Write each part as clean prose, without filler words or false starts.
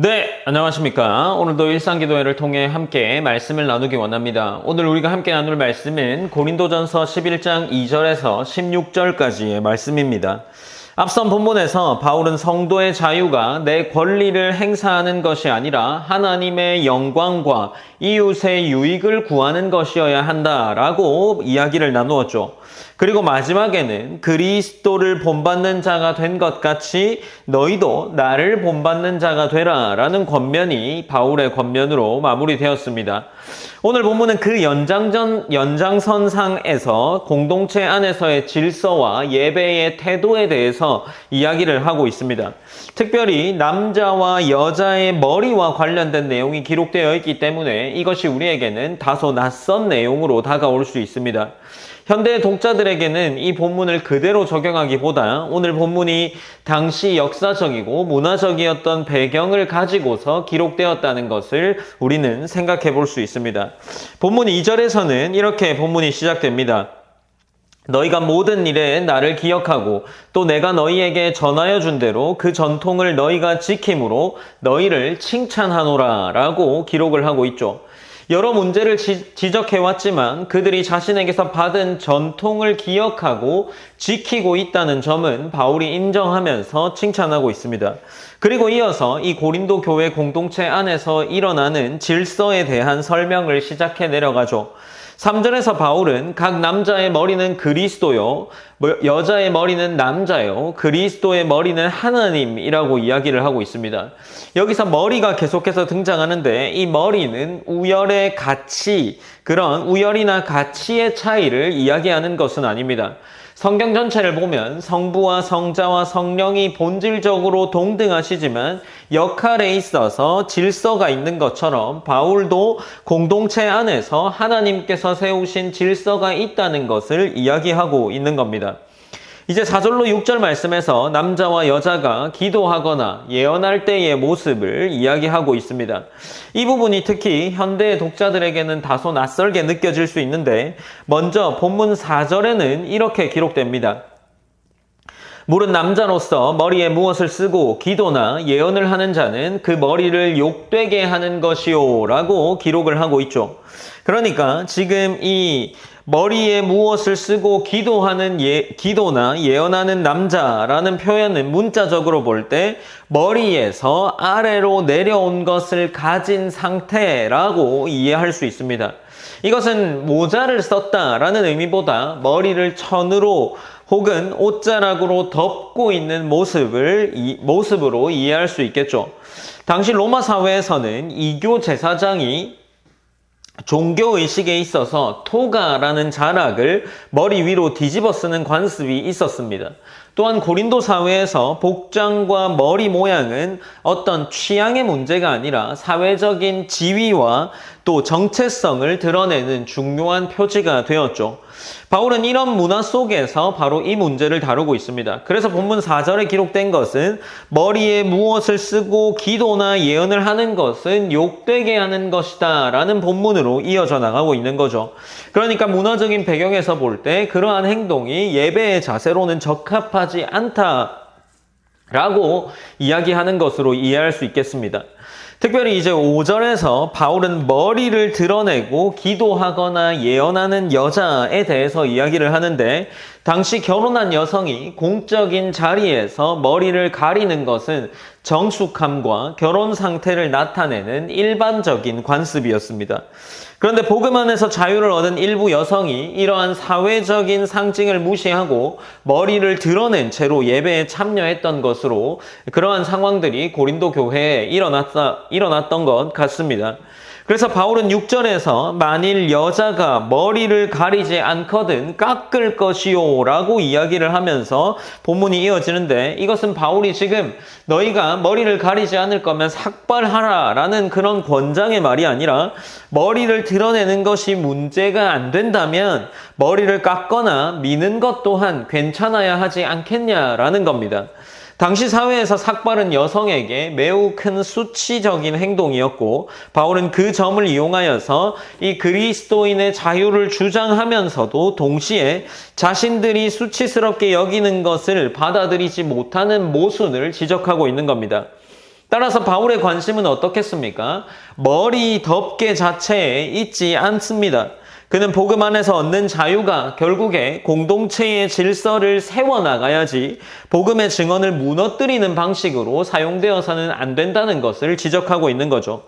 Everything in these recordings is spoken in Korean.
네, 안녕하십니까. 오늘도 일상기도회를 통해 함께 말씀을 나누기 원합니다. 오늘 우리가 함께 나눌 말씀은 고린도전서 11장 2절에서 16절까지의 말씀입니다. 앞선 본문에서 바울은 성도의 자유가 내 권리를 행사하는 것이 아니라 하나님의 영광과 이웃의 유익을 구하는 것이어야 한다라고 이야기를 나누었죠. 그리고 마지막에는 그리스도를 본받는 자가 된 것 같이 너희도 나를 본받는 자가 되라 라는 권면이 바울의 권면으로 마무리되었습니다. 오늘 본문은 그 연장선상에서 공동체 안에서의 질서와 예배의 태도에 대해서 이야기를 하고 있습니다. 특별히 남자와 여자의 머리와 관련된 내용이 기록되어 있기 때문에 이것이 우리에게는 다소 낯선 내용으로 다가올 수 있습니다. 현대 독자들에게는 이 본문을 그대로 적용하기보다 오늘 본문이 당시 역사적이고 문화적이었던 배경을 가지고서 기록되었다는 것을 우리는 생각해 볼 수 있습니다. 본문 2절에서는 이렇게 본문이 시작됩니다. 너희가 모든 일에 나를 기억하고 또 내가 너희에게 전하여 준 대로 그 전통을 너희가 지킴으로 너희를 칭찬하노라 라고 기록을 하고 있죠. 여러 문제를 지적해왔지만 그들이 자신에게서 받은 전통을 기억하고 지키고 있다는 점은 바울이 인정하면서 칭찬하고 있습니다. 그리고 이어서 이 고린도 교회 공동체 안에서 일어나는 질서에 대한 설명을 시작해 내려가죠. 3절에서 바울은 각 남자의 머리는 그리스도요, 여자의 머리는 남자요, 그리스도의 머리는 하나님이라고 이야기를 하고 있습니다. 여기서 머리가 계속해서 등장하는데 이 머리는 우열의 가치, 그런 우열이나 가치의 차이를 이야기하는 것은 아닙니다. 성경 전체를 보면 성부와 성자와 성령이 본질적으로 동등하시지만 역할에 있어서 질서가 있는 것처럼 바울도 공동체 안에서 하나님께서 세우신 질서가 있다는 것을 이야기하고 있는 겁니다. 이제 4절로 6절 말씀에서 남자와 여자가 기도하거나 예언할 때의 모습을 이야기하고 있습니다. 이 부분이 특히 현대 독자들에게는 다소 낯설게 느껴질 수 있는데 먼저 본문 4절에는 이렇게 기록됩니다. 물은 남자로서 머리에 무엇을 쓰고 기도나 예언을 하는 자는 그 머리를 욕되게 하는 것이요 라고 기록을 하고 있죠. 그러니까 지금 이 머리에 무엇을 쓰고 기도나 예언하는 남자라는 표현은 문자적으로 볼 때 머리에서 아래로 내려온 것을 가진 상태라고 이해할 수 있습니다. 이것은 모자를 썼다라는 의미보다 머리를 천으로 혹은 옷자락으로 덮고 있는 모습으로 이해할 수 있겠죠. 당시 로마 사회에서는 이교 제사장이 종교의식에 있어서 토가라는 자락을 머리 위로 뒤집어 쓰는 관습이 있었습니다. 또한 고린도 사회에서 복장과 머리 모양은 어떤 취향의 문제가 아니라 사회적인 지위와 또 정체성을 드러내는 중요한 표지가 되었죠. 바울은 이런 문화 속에서 바로 이 문제를 다루고 있습니다. 그래서 본문 4절에 기록된 것은 머리에 무엇을 쓰고 기도나 예언을 하는 것은 욕되게 하는 것이다 라는 본문으로 이어져 나가고 있는 거죠. 그러니까 문화적인 배경에서 볼 때 그러한 행동이 예배의 자세로는 적합하지 않다라고 이야기하는 것으로 이해할 수 있겠습니다. 특별히 이제 5절에서 바울은 머리를 드러내고 기도하거나 예언하는 여자에 대해서 이야기를 하는데 당시 결혼한 여성이 공적인 자리에서 머리를 가리는 것은 정숙함과 결혼 상태를 나타내는 일반적인 관습이었습니다. 그런데 복음 안에서 자유를 얻은 일부 여성이 이러한 사회적인 상징을 무시하고 머리를 드러낸 채로 예배에 참여했던 것으로 그러한 상황들이 고린도 교회에 일어났던 것 같습니다. 그래서 바울은 6절에서 만일 여자가 머리를 가리지 않거든 깎을 것이요 라고 이야기를 하면서 본문이 이어지는데 이것은 바울이 지금 너희가 머리를 가리지 않을 거면 삭발하라 라는 그런 권장의 말이 아니라 머리를 드러내는 것이 문제가 안 된다면 머리를 깎거나 미는 것 또한 괜찮아야 하지 않겠냐라는 겁니다. 당시 사회에서 삭발은 여성에게 매우 큰 수치적인 행동이었고 바울은 그 점을 이용하여서 이 그리스도인의 자유를 주장하면서도 동시에 자신들이 수치스럽게 여기는 것을 받아들이지 못하는 모순을 지적하고 있는 겁니다. 따라서 바울의 관심은 어떻겠습니까? 머리 덮개 자체에 있지 않습니다. 그는 복음 안에서 얻는 자유가 결국에 공동체의 질서를 세워나가야지 복음의 증언을 무너뜨리는 방식으로 사용되어서는 안 된다는 것을 지적하고 있는 거죠.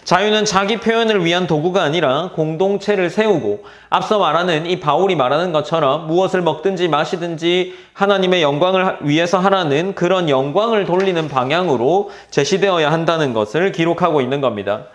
자유는 자기 표현을 위한 도구가 아니라 공동체를 세우고 앞서 말하는 이 바울이 말하는 것처럼 무엇을 먹든지 마시든지 하나님의 영광을 위해서 하라는 그런 영광을 돌리는 방향으로 제시되어야 한다는 것을 기록하고 있는 겁니다.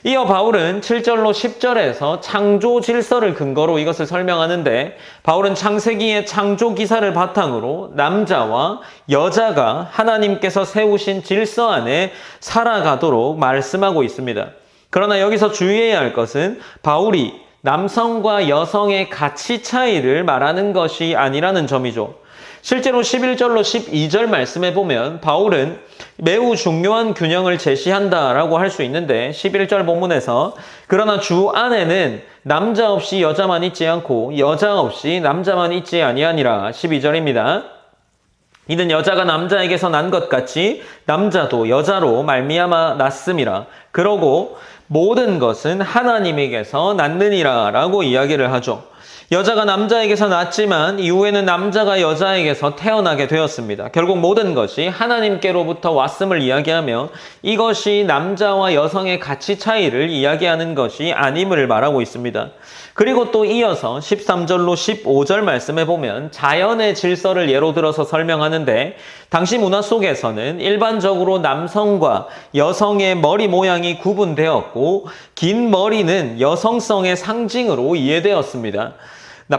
이어 바울은 7절로 10절에서 창조 질서를 근거로 이것을 설명하는데 바울은 창세기의 창조 기사를 바탕으로 남자와 여자가 하나님께서 세우신 질서 안에 살아가도록 말씀하고 있습니다. 그러나 여기서 주의해야 할 것은 바울이 남성과 여성의 가치 차이를 말하는 것이 아니라는 점이죠. 실제로 11절로 12절 말씀에 보면 바울은 매우 중요한 균형을 제시한다라고 할 수 있는데 11절 본문에서 그러나 주 안에는 남자 없이 여자만 있지 않고 여자 없이 남자만 있지 아니하니라 12절입니다. 이는 여자가 남자에게서 난 것 같이 남자도 여자로 말미암아 났음이라. 그러고 모든 것은 하나님에게서 났느니라 라고 이야기를 하죠. 여자가 남자에게서 났지만 이후에는 남자가 여자에게서 태어나게 되었습니다. 결국 모든 것이 하나님께로부터 왔음을 이야기하며 이것이 남자와 여성의 가치 차이를 이야기하는 것이 아님을 말하고 있습니다. 그리고 또 이어서 13절로 15절 말씀에 보면 자연의 질서를 예로 들어서 설명하는데 당시 문화 속에서는 일반적으로 남성과 여성의 머리 모양이 구분되었고 긴 머리는 여성성의 상징으로 이해되었습니다.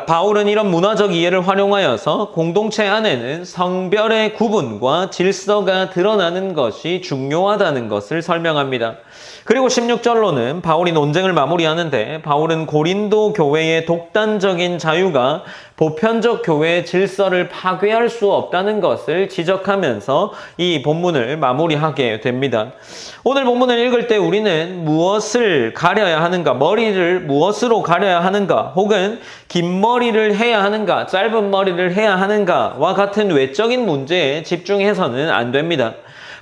바울은 이런 문화적 이해를 활용하여서 공동체 안에는 성별의 구분과 질서가 드러나는 것이 중요하다는 것을 설명합니다. 그리고 16절로는 바울이 논쟁을 마무리하는데 바울은 고린도 교회의 독단적인 자유가 보편적 교회의 질서를 파괴할 수 없다는 것을 지적하면서 이 본문을 마무리하게 됩니다. 오늘 본문을 읽을 때 우리는 무엇을 가려야 하는가, 머리를 무엇으로 가려야 하는가, 혹은 긴 머리를 해야 하는가, 짧은 머리를 해야 하는가와 같은 외적인 문제에 집중해서는 안 됩니다.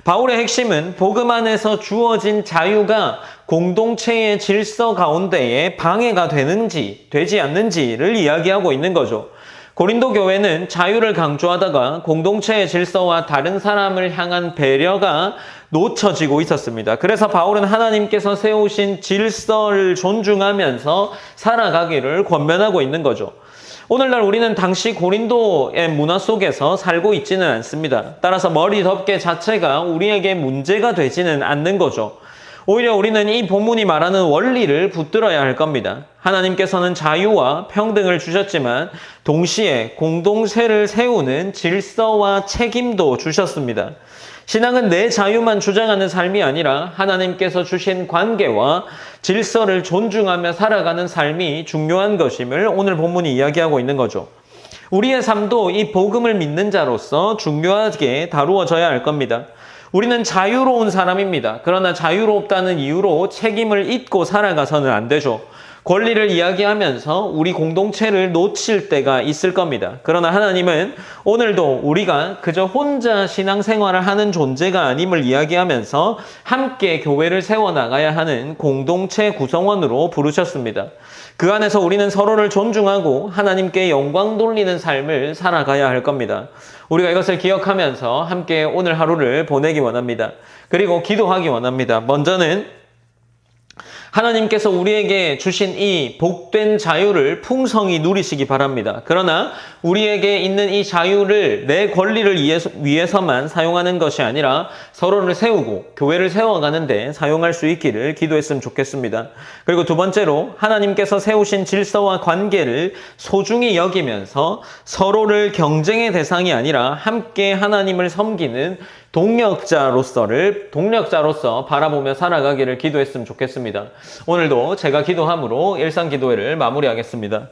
바울의 핵심은 복음 안에서 주어진 자유가 공동체의 질서 가운데에 방해가 되는지 되지 않는지를 이야기하고 있는 거죠. 고린도 교회는 자유를 강조하다가 공동체의 질서와 다른 사람을 향한 배려가 놓쳐지고 있었습니다. 그래서 바울은 하나님께서 세우신 질서를 존중하면서 살아가기를 권면하고 있는 거죠. 오늘날 우리는 당시 고린도의 문화 속에서 살고 있지는 않습니다. 따라서 머리 덮개 자체가 우리에게 문제가 되지는 않는 거죠. 오히려 우리는 이 본문이 말하는 원리를 붙들어야 할 겁니다. 하나님께서는 자유와 평등을 주셨지만 동시에 공동체를 세우는 질서와 책임도 주셨습니다. 신앙은 내 자유만 주장하는 삶이 아니라 하나님께서 주신 관계와 질서를 존중하며 살아가는 삶이 중요한 것임을 오늘 본문이 이야기하고 있는 거죠. 우리의 삶도 이 복음을 믿는 자로서 중요하게 다루어져야 할 겁니다. 우리는 자유로운 사람입니다. 그러나 자유롭다는 이유로 책임을 잊고 살아가서는 안 되죠. 권리를 이야기하면서 우리 공동체를 놓칠 때가 있을 겁니다. 그러나 하나님은 오늘도 우리가 그저 혼자 신앙생활을 하는 존재가 아님을 이야기하면서 함께 교회를 세워나가야 하는 공동체 구성원으로 부르셨습니다. 그 안에서 우리는 서로를 존중하고 하나님께 영광 돌리는 삶을 살아가야 할 겁니다. 우리가 이것을 기억하면서 함께 오늘 하루를 보내기 원합니다. 그리고 기도하기 원합니다. 먼저는 하나님께서 우리에게 주신 이 복된 자유를 풍성히 누리시기 바랍니다. 그러나 우리에게 있는 이 자유를 내 권리를 위해서만 사용하는 것이 아니라 서로를 세우고 교회를 세워가는데 사용할 수 있기를 기도했으면 좋겠습니다. 그리고 두 번째로 하나님께서 세우신 질서와 관계를 소중히 여기면서 서로를 경쟁의 대상이 아니라 함께 하나님을 섬기는 동력자로서 바라보며 살아가기를 기도했으면 좋겠습니다. 오늘도 제가 기도함으로 일상기도회를 마무리하겠습니다.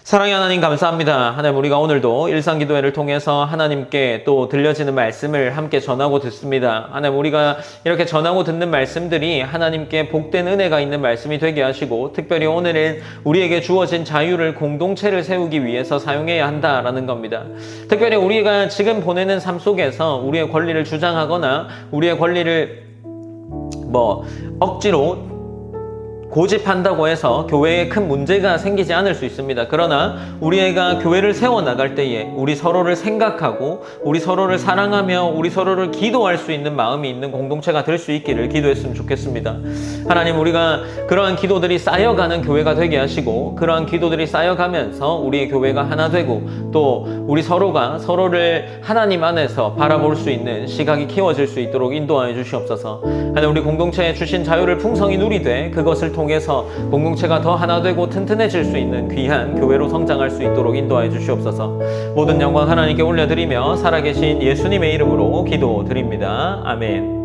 사랑의 하나님 감사합니다. 하나님 우리가 오늘도 일상기도회를 통해서 하나님께 또 들려지는 말씀을 함께 전하고 듣습니다. 하나님 우리가 이렇게 전하고 듣는 말씀들이 하나님께 복된 은혜가 있는 말씀이 되게 하시고 특별히 오늘은 우리에게 주어진 자유를 공동체를 세우기 위해서 사용해야 한다라는 겁니다. 특별히 우리가 지금 보내는 삶 속에서 우리의 권리를 주장하거나 우리의 권리를 억지로 고집한다고 해서 교회에 큰 문제가 생기지 않을 수 있습니다. 그러나 우리 애가 교회를 세워나갈 때에 우리 서로를 생각하고 우리 서로를 사랑하며 우리 서로를 기도할 수 있는 마음이 있는 공동체가 될 수 있기를 기도했으면 좋겠습니다. 하나님, 우리가 그러한 기도들이 쌓여가는 교회가 되게 하시고 그러한 기도들이 쌓여가면서 우리의 교회가 하나 되고 또 우리 서로가 서로를 하나님 안에서 바라볼 수 있는 시각이 키워질 수 있도록 인도하여 주시옵소서. 하나님, 우리 공동체에 주신 자유를 풍성히 누리되 그것을 통해서 공동체가 더 하나 되고 튼튼해질 수 있는 귀한 교회로 성장할 수 있도록 인도하여 주시옵소서. 모든 영광 하나님께 올려드리며 살아계신 예수님의 이름으로 기도드립니다. 아멘.